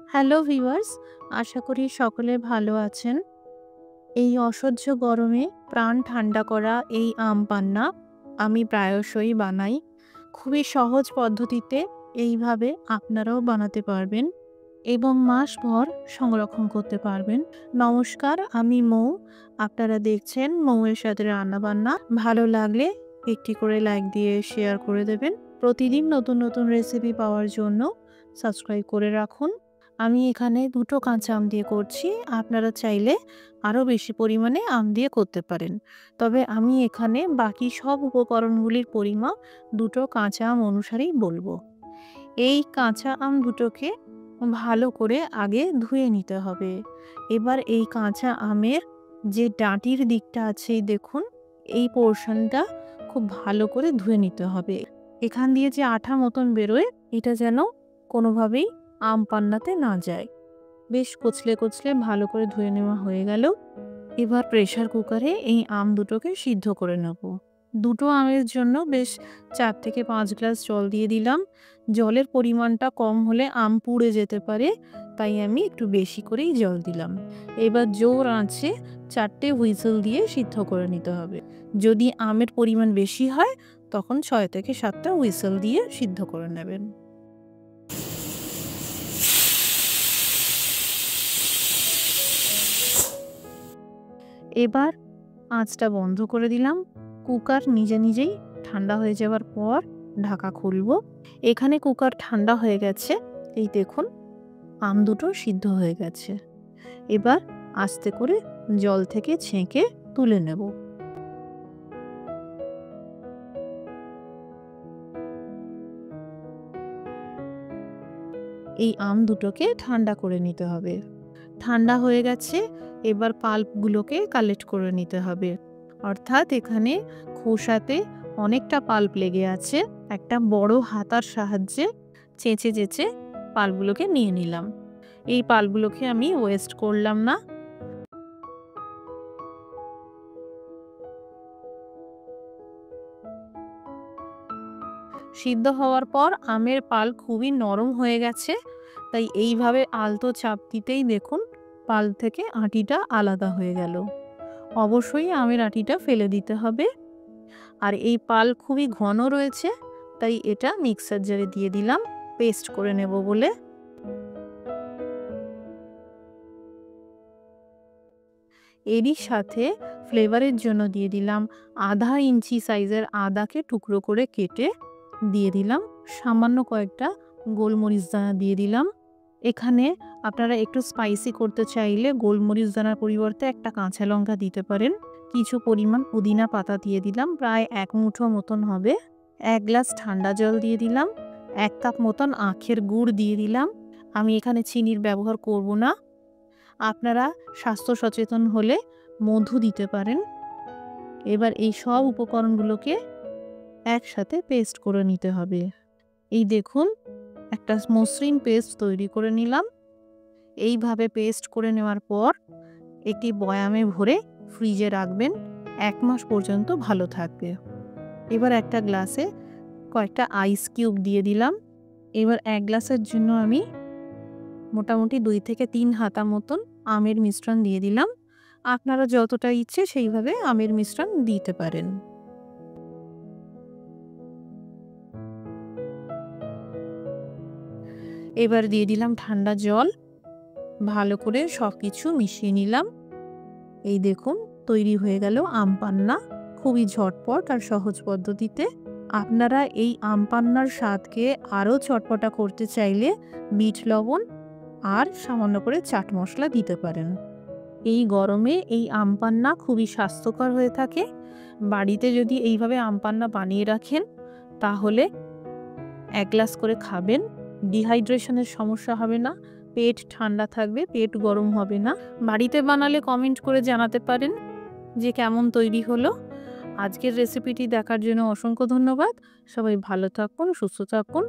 Hello viewers, আশা করি সকলে ভালো আছেন। এই অসহ্য গরমে প্রাণ ঠান্ডা করা এই আম পান্না আমি প্রায়শই বানাই। খুবই সহজ পদ্ধতিতে এইভাবে আপনারাও বানাতে পারবেন এবং মাসভর সংরক্ষণ করতে পারবেন। নমস্কার, আমি মৌ। আপনারা দেখছেন মৌয়ের সাথে রান্নাবান্না। ভালো লাগলে একটি করে লাইক দিয়ে শেয়ার করে দেবেন। প্রতিদিন নতুন নতুন রেসিপি পাওয়ার জন্য সাবস্ক্রাইব করে রাখুন। আমি এখানে ২ টো কাঁচা আম দিয়ে করছি। আপনারা চাইলে আরও বেশি পরিমাণে আম দিয়ে করতে পারেন। তবে আমি এখানে বাকি সব উপকরণগুলির পরিমাপ ২ টো কাঁচা আম অনুসারেই বলবো। এই কাঁচা আম দুটোকে ভালো করে আগে ধুয়ে নিতে হবে। এবার এই কাঁচা আমের যে ডাঁটির দিকটা আছে এই দেখুন, এই পোরশনটা খুব ভালো করে ধুয়ে নিতে হবে। এখান দিয়ে যে আঠা মতন বেরোয় এটা যেন কোনোভাবেই আম পান্নাতে না যায়। বেশ কচলে কচলে ভালো করে ধুয়ে নেওয়া হয়ে গেল। এবার প্রেসার কুকারে এই আম দুটোকে সিদ্ধ করে নেব। ২ টো আমের জন্য বেশ ৪ থেকে ৫ গ্লাস জল দিয়ে দিলাম। জলের পরিমাণটা কম হলে আম পুড়ে যেতে পারে, তাই আমি একটু বেশি করেই জল দিলাম। এবার জোর আঁচে ৪ টে হুইসেল দিয়ে সিদ্ধ করে নিতে হবে। যদি আমের পরিমাণ বেশি হয় তখন ৬ থেকে ৭ টা হুইসেল দিয়ে সিদ্ধ করে নেবেন। এবার আঁচটা বন্ধ করে দিলাম। কুকার নিজে নিজেই ঠান্ডা হয়ে যাওয়ার পর ঢাকা খুলব। এখানে কুকার ঠান্ডা হয়ে গেছে। এই দেখুন, আম দুটো সিদ্ধ হয়ে গেছে। এবার আস্তে করে জল থেকে ছেঁকে তুলে নেব। এই আম দুটোকে ঠান্ডা করে নিতে হবে। ঠান্ডা হয়ে গেছে, এবার পাল্পগুলোকে কালেক্ট করে নিতে হবে। অর্থাৎ এখানে খোসাতে অনেকটা পাল্প লেগে আছে। একটা বড় হাতার সাহায্যে চেঁচে চেঁচে পাল্পগুলোকে নিয়ে নিলাম। এই পাল্পগুলোকে আমি ওয়েস্ট করলাম না। সিদ্ধ হওয়ার পর আমের পাল খুবই নরম হয়ে গেছে, তাই এইভাবে আলতো চাপ দিতেই দেখুন পাল থেকে আটিটা আলাদা হয়ে গেল। অবশ্যই আমের আটিটা ফেলে দিতে হবে। আর এই পাল খুবই ঘন রয়েছে, তাই এটা মিক্সার জারে দিয়ে দিলাম পেস্ট করে নেব বলে। এরই সাথে ফ্লেভারের জন্য দিয়ে দিলাম আধা ইঞ্চি সাইজের আদাকে টুকরো করে কেটে দিয়ে দিলাম। সামান্য কয়েকটা গোলমরিচ দানা দিয়ে দিলাম। এখানে আপনারা একটু স্পাইসি করতে চাইলে গোলমরিচ দানার পরিবর্তে একটা কাঁচা লঙ্কা দিতে পারেন। কিছু পরিমাণ পুদিনা পাতা দিয়ে দিলাম, প্রায় ১ মুঠো মতন হবে। ১ গ্লাস ঠান্ডা জল দিয়ে দিলাম। ১ কাপ মতন আখের গুড় দিয়ে দিলাম। আমি এখানে চিনির ব্যবহার করব না। আপনারা স্বাস্থ্য সচেতন হলে মধু দিতে পারেন। এবার এই সব উপকরণগুলোকে একসাথে পেস্ট করে নিতে হবে। এই দেখুন, একটা মসৃণ পেস্ট তৈরি করে নিলাম। এইভাবে পেস্ট করে নেওয়ার পর একটি বয়ামে ভরে ফ্রিজে রাখবেন। ১ মাস পর্যন্ত ভালো থাকবে। এবার একটা গ্লাসে কয়েকটা আইস কিউব দিয়ে দিলাম। এবার ১ গ্লাসের জন্য আমি মোটামুটি ২ থেকে ৩ হাতা মতন আমের মিশ্রণ দিয়ে দিলাম। আপনারা যতটা ইচ্ছে সেইভাবে আমের মিশ্রণ দিতে পারেন। এবার দিয়ে দিলাম ঠান্ডা জল। ভালো করে সবকিছু মিশিয়ে নিলাম। এই দেখুন, তৈরি হয়ে গেল আম পান্না। খুবই ঝটপট আর সহজ পদ্ধতিতে। আপনারা এই আম পান্নার স্বাদকে আরও চটপটা করতে চাইলে বিট লবণ আর সামান্য করে চাট মশলা দিতে পারেন। এই গরমে এই আম পান্না খুবই স্বাস্থ্যকর হয়ে থাকে। বাড়িতে যদি এইভাবে আম পান্না বানিয়ে রাখেন তাহলে ১ গ্লাস করে খাবেন। ডিহাইড্রেশনের সমস্যা হবে না, পেট ঠান্ডা থাকবে, পেট গরম হবে না। বাড়িতে বানালে কমেন্ট করে জানাতে পারেন যে কেমন তৈরি হলো। আজকের রেসিপিটি দেখার জন্য অসংখ্য ধন্যবাদ। সবাই ভালো থাকুন, সুস্থ থাকুন।